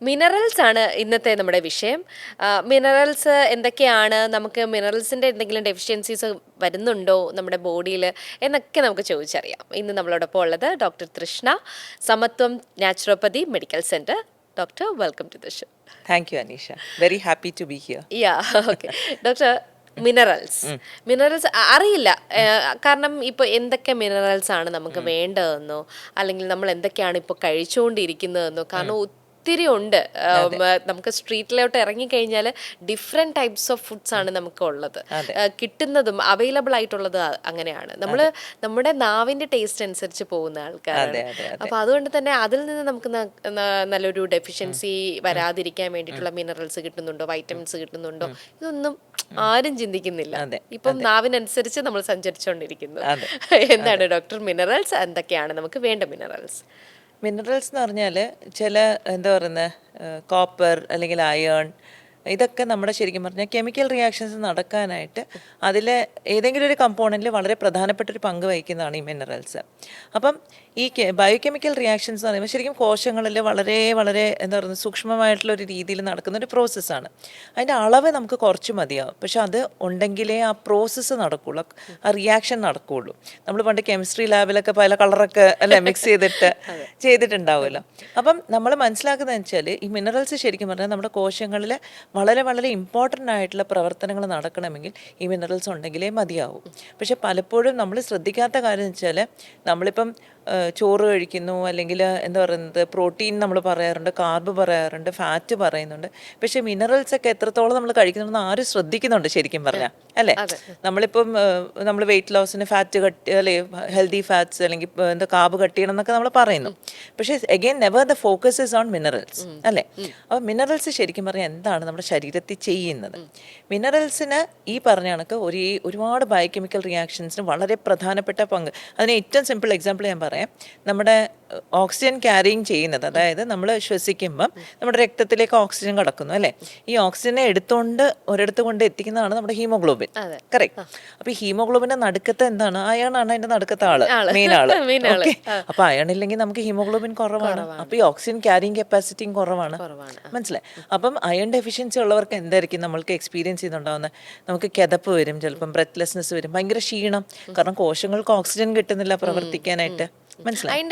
Minerals ആണ് ഇന്നത്തെ നമ്മുടെ വിഷയം. മിനറൽസ് എന്തൊക്കെയാണ്, നമുക്ക് മിനറൽസിൻ്റെ എന്തെങ്കിലും ഡെഫിഷ്യൻസീസ് വരുന്നുണ്ടോ നമ്മുടെ ബോഡിയിൽ എന്നൊക്കെ നമുക്ക് ചോദിച്ചറിയാം. ഇന്ന് നമ്മളോടൊപ്പം ഉള്ളത് doctor Thrishna, Samathwam naturopathy medical centre. Doctor, welcome to the show. Thank you, Anisha. Very happy to be here. Yeah, okay. Doctor, minerals അറിയില്ല. കാരണം ഇപ്പോൾ എന്തൊക്കെ മിനറൽസ് ആണ് നമുക്ക് വേണ്ടതെന്നോ അല്ലെങ്കിൽ നമ്മൾ എന്തൊക്കെയാണ് ഇപ്പോൾ കഴിച്ചുകൊണ്ടിരിക്കുന്നതെന്നോ, കാരണം ഒത്തിരി ഉണ്ട്. നമുക്ക് സ്ട്രീറ്റിലോട്ട് ഇറങ്ങിക്കഴിഞ്ഞാൽ ഡിഫറെൻറ്റ് ടൈപ്സ് ഓഫ് ഫുഡ്സ് ആണ് നമുക്ക് ഉള്ളത്. കിട്ടുന്നതും അവൈലബിൾ ആയിട്ടുള്ളത് അങ്ങനെയാണ്. നമ്മൾ നമ്മുടെ നാവിൻ്റെ ടേസ്റ്റ് അനുസരിച്ച് പോകുന്ന ആൾക്കാരാണ്. അപ്പോൾ അതുകൊണ്ട് തന്നെ അതിൽ നിന്ന് നമുക്ക് നല്ലൊരു ഡെഫിഷ്യൻസി വരാതിരിക്കാൻ വേണ്ടിയിട്ടുള്ള മിനറൽസ് കിട്ടുന്നുണ്ടോ, വൈറ്റമിൻസ് കിട്ടുന്നുണ്ടോ, ഇതൊന്നും ആരും ചിന്തിക്കുന്നില്ല. ഇപ്പം നാവിനനുസരിച്ച് നമ്മൾ സഞ്ചരിച്ചുകൊണ്ടിരിക്കുന്നു. എന്താണ് ഡോക്ടർ മിനറൽസ്, എന്തൊക്കെയാണ് നമുക്ക് വേണ്ട മിനറൽസ്? മിനറൽസ് എന്ന് പറഞ്ഞാൽ ചില എന്താ പറയുന്നത്, കോപ്പർ അല്ലെങ്കിൽ അയേൺ, ഇതൊക്കെ നമ്മുടെ ശരിക്കും പറഞ്ഞാൽ കെമിക്കൽ റിയാക്ഷൻസ് നടക്കാനായിട്ട് അതിലെ ഏതെങ്കിലും ഒരു കമ്പോണൻറ്റിൽ വളരെ പ്രധാനപ്പെട്ട ഒരു പങ്ക് വഹിക്കുന്നതാണ് ഈ മിനറൽസ്. അപ്പം ഈ ബയോകെമിക്കൽ റിയാക്ഷൻസ് എന്ന് പറയുമ്പോൾ ശരിക്കും കോശങ്ങളിൽ വളരെ വളരെ എന്താ പറയുക സൂക്ഷ്മമായിട്ടുള്ള ഒരു രീതിയിൽ നടക്കുന്ന ഒരു പ്രോസസ്സാണ്. അതിൻ്റെ അളവ് നമുക്ക് കുറച്ച് മതിയാവും, പക്ഷെ അത് ഉണ്ടെങ്കിലേ ആ പ്രോസസ്സ് നടക്കുകയുള്ളൂ, ആ റിയാക്ഷൻ നടക്കുകയുള്ളൂ. നമ്മൾ പണ്ട് കെമിസ്ട്രി ലാബിലൊക്കെ പല കളറൊക്കെ അല്ലെ മിക്സ് ചെയ്തിട്ടുണ്ടാവുമല്ലോ. അപ്പം നമ്മൾ മനസ്സിലാക്കുന്നതെന്ന് വെച്ചാൽ ഈ മിനറൽസ് ശരിക്കും പറഞ്ഞാൽ നമ്മുടെ കോശങ്ങളിൽ വളരെ വളരെ ഇമ്പോർട്ടൻ്റ് ആയിട്ടുള്ള പ്രവർത്തനങ്ങൾ നടക്കണമെങ്കിൽ ഈ മിനറൽസ് ഉണ്ടെങ്കിലേ മതിയാവും. പക്ഷെ പലപ്പോഴും നമ്മൾ ശ്രദ്ധിക്കാത്ത കാര്യം എന്ന് വെച്ചാൽ നമ്മളിപ്പം ചോറ് കഴിക്കുന്നു, അല്ലെങ്കിൽ എന്താ പറയുന്നത് പ്രോട്ടീൻ നമ്മൾ പറയാറുണ്ട്, കാർബ് പറയാറുണ്ട്, ഫാറ്റ് പറയുന്നുണ്ട്, പക്ഷേ മിനറൽസ് ഒക്കെ എത്രത്തോളം നമ്മൾ കഴിക്കുന്നുണ്ടെന്ന് ആരും ശ്രദ്ധിക്കുന്നുണ്ട് ശരിക്കും പറഞ്ഞാൽ, അല്ലേ? നമ്മളിപ്പം നമ്മൾ വെയിറ്റ് ലോസിന് ഫാറ്റ് കട്ട് അല്ലെ ഹെൽത്തി ഫാറ്റ്സ് അല്ലെങ്കിൽ എന്താ കാർബ് കട്ട് ചെയ്യണം എന്നൊക്കെ നമ്മൾ പറയുന്നു, പക്ഷേ again never the focus is on minerals, അല്ലേ? അപ്പോൾ മിനറൽസ് ശരിക്കും പറഞ്ഞാൽ എന്താണ് നമ്മുടെ ശരീരത്തിൽ ചെയ്യുന്നത്? മിനറൽസിന് ഈ പറഞ്ഞ കണക്ക് ഒരുപാട് ബയോകെമിക്കൽ റിയാക്ഷൻസിന് വളരെ പ്രധാനപ്പെട്ട പങ്ക്. അതിന് ഏറ്റവും സിമ്പിൾ എക്സാമ്പിൾ ഞാൻ പറയാം. നമ്മുടെ ഓക്സിജൻ ക്യാരിങ് ചെയ്യുന്നത്, അതായത് നമ്മൾ ശ്വസിക്കുമ്പം നമ്മുടെ രക്തത്തിലേക്ക് ഓക്സിജൻ കടക്കുന്നു, അല്ലേ? ഈ ഓക്സിജനെ എടുത്തുകൊണ്ട് ഒരിടത്ത് കൊണ്ട് എത്തിക്കുന്നതാണ് നമ്മുടെ ഹീമോഗ്ലോബിൻ, കറക്റ്റ്? അപ്പൊ ഈ ഹീമോഗ്ലോബിന്റെ നടുക്കത്തെ എന്താണ്? അയൺ ആണ് അതിന്റെ നടുക്കത്തെ മെയിൻ ആള്. ഓക്കെ, അപ്പൊ അയൺ ഇല്ലെങ്കിൽ നമുക്ക് ഹീമോഗ്ലോബിൻ കുറവാണ്, അപ്പൊ ഈ ഓക്സിജൻ ക്യാരിങ് കപ്പാസിറ്റിയും കുറവാണ്, മനസ്സിലായി? അപ്പം അയൺ ഡെഫിഷ്യൻസി ഉള്ളവർക്ക് എന്തായിരിക്കും നമ്മൾക്ക് എക്സ്പീരിയൻസ് ചെയ്യുന്നുണ്ടാവുന്നത്? നമുക്ക് കിതപ്പ് വരും, ചിലപ്പം ബ്രെത്ത്ലെസ്നെസ് വരും, ഭയങ്കര ക്ഷീണം, കാരണം കോശങ്ങൾക്ക് ഓക്സിജൻ കിട്ടുന്നില്ല പ്രവർത്തിക്കാനായിട്ട്, മനസ്സിലായി?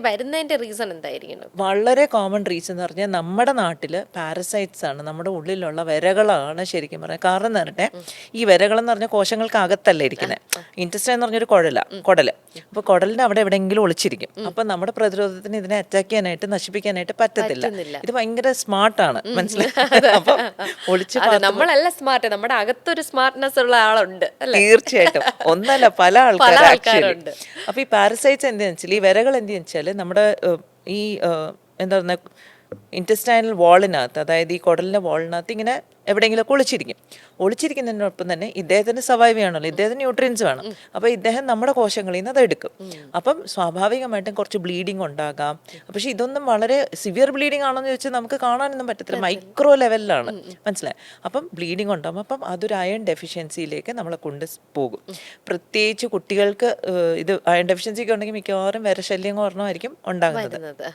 വരുന്നതിന്റെ റീസൺ എന്തായിരിക്കും? വളരെ കോമൺ റീസൺ എന്ന് പറഞ്ഞാൽ നമ്മുടെ നാട്ടിൽ പാരസൈറ്റ്സ് ആണ്, നമ്മുടെ ഉള്ളിലുള്ള വിരകളാണ് ശരിക്കും പറയാം. കാരണം എന്ന് പറഞ്ഞാൽ ഈ വിരകളെന്ന് പറഞ്ഞാൽ കോശങ്ങൾക്ക് അകത്തല്ല ഇരിക്കുന്നത്. ഇൻറ്റസ്റ്റൈൻ എന്ന് പറഞ്ഞൊരു കുടല്, അപ്പോൾ കുടലിന്റെ അവിടെ എവിടെയെങ്കിലും ഒളിച്ചിരിക്കും. അപ്പം നമ്മുടെ പ്രതിരോധത്തിന് ഇതിനെ അറ്റാക്ക് ചെയ്യാനായിട്ട്, നശിപ്പിക്കാനായിട്ട് പറ്റത്തില്ല. ഇത് ഭയങ്കര സ്മാർട്ടാണ്, മനസ്സിലായി? അപ്പം ഒളിച്ച് നമ്മളല്ല സ്മാർട്ട്, നമ്മുടെ അകത്തൊരു സ്മാർട്ട്നെസ് ഉള്ള ആളുണ്ട്, തീർച്ചയായിട്ടും. ഒന്നല്ല, പല ആൾക്കാരുണ്ട്. അപ്പൊ ഈ പാരസൈറ്റ്സ് എന്താണെന്ന് വെച്ചാൽ, ഈ വിരകൾ എന്താണെന്ന് വെച്ചാൽ നമ്മുടെ ഈ എന്താ പറയുക ഇൻറ്റസ്റ്റൈനൽ വാളിനകത്ത്, അതായത് ഈ കുടലിൻ്റെ വാളിനകത്ത് ഇങ്ങനെ എവിടെയെങ്കിലും ഒളിച്ചിരിക്കുന്നതിനൊപ്പം തന്നെ ഇദ്ദേഹത്തിന് സർവൈവ് ചെയ്യണമല്ലോ, ഇദ്ദേഹത്തിന് ന്യൂട്രിയൻസ് വേണം. അപ്പോൾ ഇദ്ദേഹം നമ്മുടെ കോശങ്ങളിൽ നിന്ന് അത് എടുക്കും. അപ്പം സ്വാഭാവികമായിട്ടും കുറച്ച് ബ്ലീഡിങ് ഉണ്ടാകാം. പക്ഷെ ഇതൊന്നും വളരെ സിവിയർ ബ്ലീഡിങ് ആണെന്ന് ചോദിച്ചാൽ നമുക്ക് കാണാനൊന്നും പറ്റത്തില്ല, മൈക്രോ ലെവലിലാണ്, മനസ്സിലായി? അപ്പം ബ്ലീഡിങ് ഉണ്ടാകും. അപ്പം അതൊരു അയൺ ഡെഫിഷ്യൻസിയിലേക്ക് നമ്മളെ കൊണ്ട് പോകും. പ്രത്യേകിച്ച് കുട്ടികൾക്ക് ഇത് അയൺ ഡെഫിഷ്യൻസി ഒക്കെ ഉണ്ടെങ്കിൽ മിക്കവാറും വിരശല്യം കാരണമായിരിക്കും ഉണ്ടാകുന്നത്.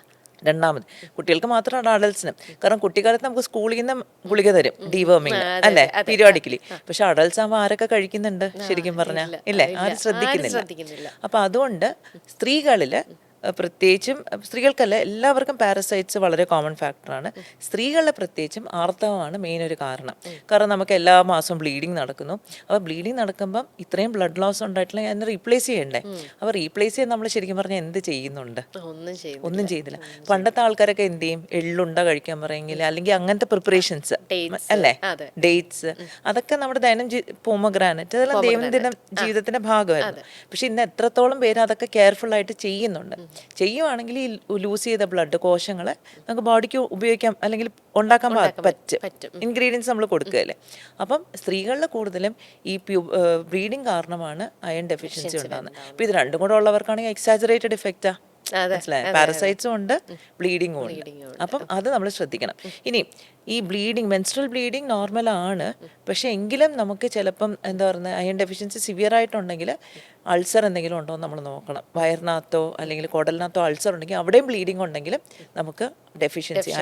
രണ്ടാമത് കുട്ടികൾക്ക് മാത്രമാണ്, അഡൽസിനും. കാരണം കുട്ടിക്കാലത്ത് നമുക്ക് സ്കൂളിൽ നിന്ന് ഗുളിക തരും, ഡീവേമിങ്, അല്ലേ, പീരിയോഡിക്കലി. പക്ഷെ അഡൽസ് ആകുമ്പോൾ ആരൊക്കെ കഴിക്കുന്നുണ്ട് ശരിക്കും പറഞ്ഞാൽ, ഇല്ലേ? ആരും ശ്രദ്ധിക്കുന്നില്ല. അപ്പൊ അതുകൊണ്ട് സ്ത്രീകളില് പ്രത്യേകിച്ചും, സ്ത്രീകൾക്കല്ല എല്ലാവർക്കും പാരസൈറ്റ്സ് വളരെ കോമൺ ഫാക്ടറാണ്. സ്ത്രീകളിലെ പ്രത്യേകിച്ചും ആർത്തവമാണ് മെയിൻ ഒരു കാരണം. കാരണം നമുക്ക് എല്ലാ മാസവും ബ്ലീഡിങ് നടക്കുന്നു. അപ്പോൾ ബ്ലീഡിങ് നടക്കുമ്പം ഇത്രയും ബ്ലഡ് ലോസ് ഉണ്ടായിട്ടില്ല, അതിനെ റീപ്ലേസ് ചെയ്യണ്ടേ? അപ്പോൾ റീപ്ലേസ് ചെയ്യാൻ നമ്മൾ ശരിക്കും പറഞ്ഞാൽ എന്ത് ചെയ്യുന്നുണ്ട്? ഒന്നും ചെയ്യുന്നില്ല. പണ്ടത്തെ ആൾക്കാരൊക്കെ എന്ത് ചെയ്യും? എള്ളുണ്ട കഴിക്കാൻ പറയെങ്കിൽ, അല്ലെങ്കിൽ അങ്ങനത്തെ പ്രിപ്പറേഷൻസ്, അല്ലേ, ഡേറ്റ്സ്, അതൊക്കെ നമ്മുടെ പോമഗ്രാനറ്റ്, അതെല്ലാം ദൈനംദിന ജീവിതത്തിന്റെ ഭാഗമായിരുന്നു. പക്ഷെ ഇന്ന് എത്രത്തോളം പേര് അതൊക്കെ കെയർഫുൾ ആയിട്ട് ചെയ്യുന്നുണ്ട്? ചെയ്യുവാണെങ്കിൽ ഈ ലൂസ് ചെയ്ത ബ്ലഡ് കോശങ്ങളെ നമുക്ക് ബോഡിക്ക് ഉപയോഗിക്കാം, അല്ലെങ്കിൽ ഉണ്ടാക്കാൻ പറ്റും. ഇൻഗ്രീഡിയൻസ് നമ്മൾ കൊടുക്കുകയല്ലേ. അപ്പം സ്ത്രീകളിൽ കൂടുതലും ഈ ബ്ലീഡിങ് കാരണമാണ് അയൺ ഡെഫിഷ്യൻസി ഉണ്ടാകുന്നത്. അപ്പം ഇത് രണ്ടും കൂടെ ഉള്ളവർക്കാണെങ്കിൽ എക്സാജറേറ്റഡ് ഇഫക്റ്റാ, മനസ്സിലായി? പാരസൈറ്റ്സും ഉണ്ട്, ബ്ലീഡിങ്ങും ഉണ്ട്. അപ്പം അത് നമ്മൾ ശ്രദ്ധിക്കണം. ഇനി ഈ ബ്ലീഡിങ് മെൻസ്ട്രൽ ബ്ലീഡിങ് നോർമലാണ്, പക്ഷേ എങ്കിലും നമുക്ക് ചിലപ്പം എന്താ പറയുന്നത് അയൺ ഡെഫിഷ്യൻസി സിവിയർ ആയിട്ടുണ്ടെങ്കിൽ അൾസർ എന്തെങ്കിലും ഉണ്ടോ എന്ന് നമ്മൾ നോക്കണം. വയറിനകത്തോ അല്ലെങ്കിൽ കുടലിനകത്തോ അൾസർ ഉണ്ടെങ്കിൽ അവിടെയും ബ്ലീഡിങ് ഉണ്ടെങ്കിലും നമുക്ക്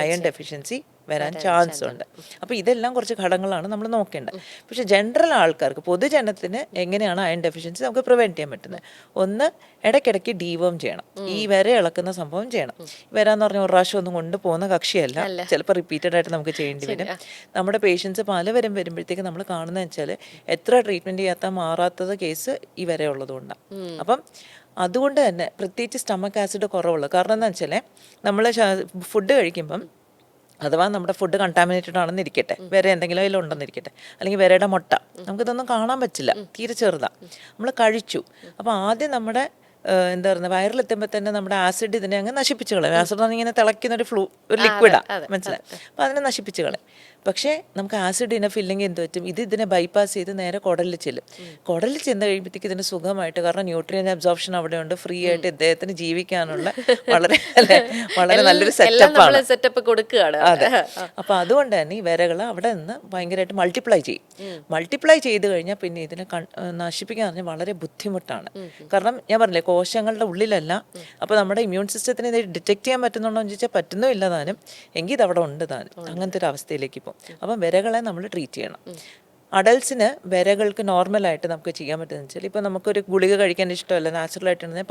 അയൺ ഡെഫിഷ്യൻസി വരാൻ ചാൻസ് ഉണ്ട്. അപ്പോൾ ഇതെല്ലാം കുറച്ച് ഘടകങ്ങളാണ് നമ്മൾ നോക്കേണ്ടത്. പക്ഷേ ജനറൽ ആൾക്കാർക്ക്, പൊതുജനത്തിന് എങ്ങനെയാണ് അയൺ ഡെഫിഷ്യൻസി നമുക്ക് പ്രിവെൻറ്റ് ചെയ്യാൻ പറ്റുന്നത്? ഒന്ന്, ഇടയ്ക്കിടയ്ക്ക് ഡീവേം ചെയ്യണം. ഈ വര ഇളക്കുന്ന സംഭവം ചെയ്യണം. വര എന്ന് പറഞ്ഞാൽ ഒരു പ്രാവശ്യം ഒന്നും കൊണ്ടുപോകുന്ന കക്ഷിയല്ല, ചിലപ്പോൾ റിപ്പീറ്റഡ് ആയിട്ട് നമുക്ക് ചെയ്യേണ്ടി വരും. നമ്മുടെ പേഷ്യൻസ് പലവരും വരുമ്പോഴത്തേക്ക് നമ്മൾ കാണുന്നത് വെച്ചാൽ എത്ര ട്രീറ്റ്മെൻറ്റ് ചെയ്യാത്ത മാറാത്തത് കേസ് ഈ വര ഉള്ളതുകൊണ്ടാണ്. അപ്പം അതുകൊണ്ട് തന്നെ പ്രത്യേകിച്ച് സ്റ്റമക്ക് ആസിഡ് കുറവുള്ളത്. കാരണം എന്താണെന്ന് വെച്ചാൽ നമ്മൾ ഫുഡ് കഴിക്കുമ്പം അഥവാ നമ്മുടെ ഫുഡ് കണ്ടാമിനേറ്റഡ് ആണെന്ന് ഇരിക്കട്ടെ, വേറെ എന്തെങ്കിലും അതിലുണ്ടെന്നിരിക്കട്ടെ, അല്ലെങ്കിൽ വേറെയുടെ മുട്ട, നമുക്കിതൊന്നും കാണാൻ പറ്റില്ല, തീരെ ചെറുതാണ്, നമ്മൾ കഴിച്ചു. അപ്പോൾ ആദ്യം നമ്മുടെ എന്താ പറയുക വയറിലെത്തുമ്പോൾ തന്നെ നമ്മുടെ ആസിഡ് ഇതിനെ അങ്ങ് നശിപ്പിച്ച് കളയും. ആസിഡ് എന്ന് ഇങ്ങനെ തിളയ്ക്കുന്ന ഒരു ലിക്വിഡാണ്, മനസ്സിലായി? അപ്പോൾ അതിനെ നശിപ്പിച്ച് കളയും. പക്ഷേ നമുക്ക് ആസിഡ് ഇനഫ് ഇല്ലെങ്കിൽ എന്ത് പറ്റും? ഇതിനെ ബൈപ്പാസ് ചെയ്ത് നേരെ കുടലിൽ ചെല്ലും. കുടലിൽ ചെന്ന് കഴിയുമ്പോഴത്തേക്ക് ഇതിന് സുഖമായിട്ട്, കാരണം ന്യൂട്രിയൻ അബ്സോർപ്ഷൻ അവിടെ ഉണ്ട്, ഫ്രീ ആയിട്ട് ഇദ്ദേഹത്തിന് ജീവിക്കാനുള്ള വളരെ നല്ലൊരു സെറ്റപ്പ് കൊടുക്കുകയാണ്. അതെ. അപ്പോൾ അതുകൊണ്ട് തന്നെ ഈ വിരകൾ അവിടെ നിന്ന് ഭയങ്കരമായിട്ട് മൾട്ടിപ്ലൈ ചെയ്യും. മൾട്ടിപ്ലൈ ചെയ്ത് കഴിഞ്ഞാൽ പിന്നെ ഇതിനെ നശിപ്പിക്കാൻ പറഞ്ഞാൽ വളരെ ബുദ്ധിമുട്ടാണ്. കാരണം ഞാൻ പറഞ്ഞില്ലേ, കോശങ്ങളുടെ ഉള്ളിലല്ല. അപ്പോൾ നമ്മുടെ ഇമ്മ്യൂൺ സിസ്റ്റത്തിന് ഇത് ഡിറ്റക്ട് ചെയ്യാൻ പറ്റുന്നുണ്ടോ എന്ന് ചോദിച്ചാൽ പറ്റുന്നോ ഇല്ല താനും, എങ്കിൽ ഇതവിടെ ഉണ്ട് താനും. അങ്ങനത്തെ ഒരു അവസ്ഥയിലേക്ക് ഇപ്പോൾ അപ്പം വിരകളെ നമ്മൾ ട്രീറ്റ് ചെയ്യണം. അഡൽസിന് വിരകൾക്ക് നോർമലായിട്ട് നമുക്ക് ചെയ്യാൻ പറ്റുന്നത് വെച്ചാൽ, ഇപ്പോൾ നമുക്കൊരു ഗുളിക കഴിക്കാൻ ഇഷ്ടമല്ല, നാച്ചുറലായിട്ടുണ്ടെങ്കിൽ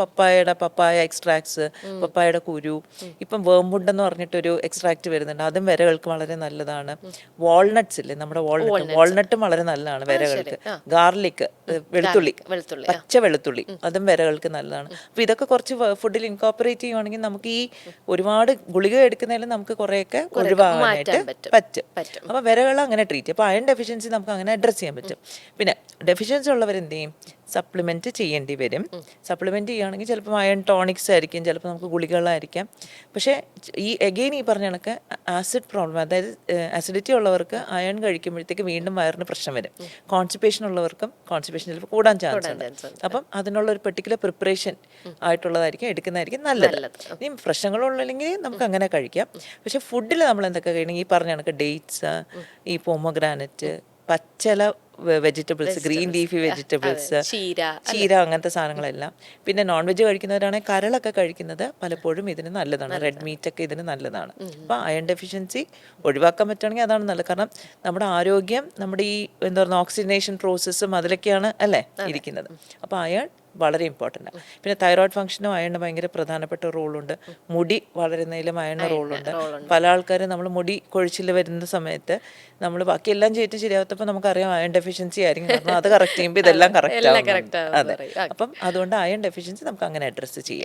പപ്പായ എക്സ്ട്രാക്ട്സ്, പപ്പായയുടെ കുരു, ഇപ്പം വേമ്പുണ്ട് എന്ന് പറഞ്ഞിട്ടൊരു എക്സ്ട്രാക്ട് വരുന്നുണ്ട്, അതും വിരകൾക്ക് വളരെ നല്ലതാണ്. വാൾനട്ട്സ് ഇല്ലേ, നമ്മുടെ വാൾനട്ടും വളരെ നല്ലതാണ് വിരകൾക്ക്. ഗാർലിക്, വെളുത്തുള്ളി, പച്ച വെളുത്തുള്ളി, അതും വിരകൾക്ക് നല്ലതാണ്. അപ്പോൾ ഇതൊക്കെ കുറച്ച് ഫുഡിൽ ഇൻകോപ്പറേറ്റ് ചെയ്യുവാണെങ്കിൽ നമുക്ക് ഈ ഒരുപാട് ഗുളിക എടുക്കുന്നതിൽ നമുക്ക് കുറേയൊക്കെ ഒഴിവാകാനായിട്ട് പറ്റും. അപ്പോൾ വിരകൾ അങ്ങനെ ട്രീറ്റ് ചെയ്യും. അപ്പോൾ അയൺ ഡെഫിഷ്യൻസി നമുക്ക് അങ്ങനെ അഡ്രസ്സ് ചെയ്യാൻ പറ്റും. പിന്നെ ഡെഫിഷ്യൻസി ഉള്ളവർ എന്ത് ചെയ്യും? സപ്ലിമെൻറ്റ് ചെയ്യേണ്ടി വരും. സപ്ലിമെൻറ്റ് ചെയ്യുകയാണെങ്കിൽ ചിലപ്പോൾ അയൺ ടോണിക്സ് ആയിരിക്കും, ചിലപ്പോൾ നമുക്ക് ഗുളികളായിരിക്കാം. പക്ഷേ ഈ പറഞ്ഞ കണക്ക് ആസിഡ് പ്രോബ്ലം, അതായത് ആസിഡിറ്റി ഉള്ളവർക്ക് അയൺ കഴിക്കുമ്പോഴത്തേക്ക് വീണ്ടും വയറിന് പ്രശ്നം വരും. കോൺസ്റ്റിപ്പേഷൻ ഉള്ളവർക്കും കോൺസ്റ്റിപ്പേഷൻ ചിലപ്പോൾ കൂടാൻ ചാൻസ് ഉണ്ട്. അപ്പം അതിനുള്ള ഒരു പെർട്ടിക്കുലർ പ്രിപ്പറേഷൻ ആയിട്ടുള്ളതായിരിക്കും എടുക്കുന്നതായിരിക്കും നല്ലത്. ഇനി പ്രശ്നങ്ങളുള്ളില്ലെങ്കിൽ നമുക്ക് അങ്ങനെ കഴിക്കാം. പക്ഷേ ഫുഡിൽ നമ്മൾ എന്തൊക്കെ കഴിക്കണം? ഈ പറഞ്ഞ കണക്ക് ഡേറ്റ്സ്, ഈ പോമഗ്രാനറ്റ്, പച്ചില വെജിറ്റബിൾസ്, ഗ്രീൻ ലീഫി വെജിറ്റബിൾസ്, ചീര, അങ്ങനത്തെ സാധനങ്ങളെല്ലാം. പിന്നെ നോൺ വെജ് കഴിക്കുന്നവരാണെങ്കിൽ കരളൊക്കെ കഴിക്കുന്നത് പലപ്പോഴും ഇതിന് നല്ലതാണ്. റെഡ് മീറ്റ് ഒക്കെ ഇതിന് നല്ലതാണ്. അപ്പോൾ അയൺ ഡെഫിഷ്യൻസി ഒഴിവാക്കാൻ പറ്റുകയാണെങ്കിൽ അതാണ് നല്ലത്. കാരണം നമ്മുടെ ആരോഗ്യം, നമ്മുടെ ഈ എന്താ പറയുക ഓക്സിജനേഷൻ പ്രോസസ്സും അതിലൊക്കെയാണ് അല്ലേ ഇരിക്കുന്നത്. അപ്പോൾ അയൺ വളരെ ഇമ്പോർട്ടൻ്റ് ആണ്. പിന്നെ തൈറോയ്ഡ് ഫംഗ്ഷനും അയണിന് ഭയങ്കര പ്രധാനപ്പെട്ട റോളുണ്ട്. മുടി വളരുന്നതിലും അയണിന് റോളുണ്ട്. പല ആൾക്കാരും നമ്മൾ മുടി കൊഴിച്ചിൽ വരുന്ന സമയത്ത് നമ്മൾ ബാക്കി എല്ലാം ചെയ്തിട്ട് ശരിയാവത്തപ്പോൾ നമുക്കറിയാം അയൺ ഡെഫിഷ്യൻസി ആയിരിക്കും. കാരണം അത് കറക്റ്റ് ചെയ്യുമ്പോൾ ഇതെല്ലാം കറക്റ്റ് ആവും. അതെ. അപ്പം അതുകൊണ്ട് അയൺ ഡെഫിഷ്യൻസി നമുക്ക് അങ്ങനെ അഡ്രസ്സ് ചെയ്യാം.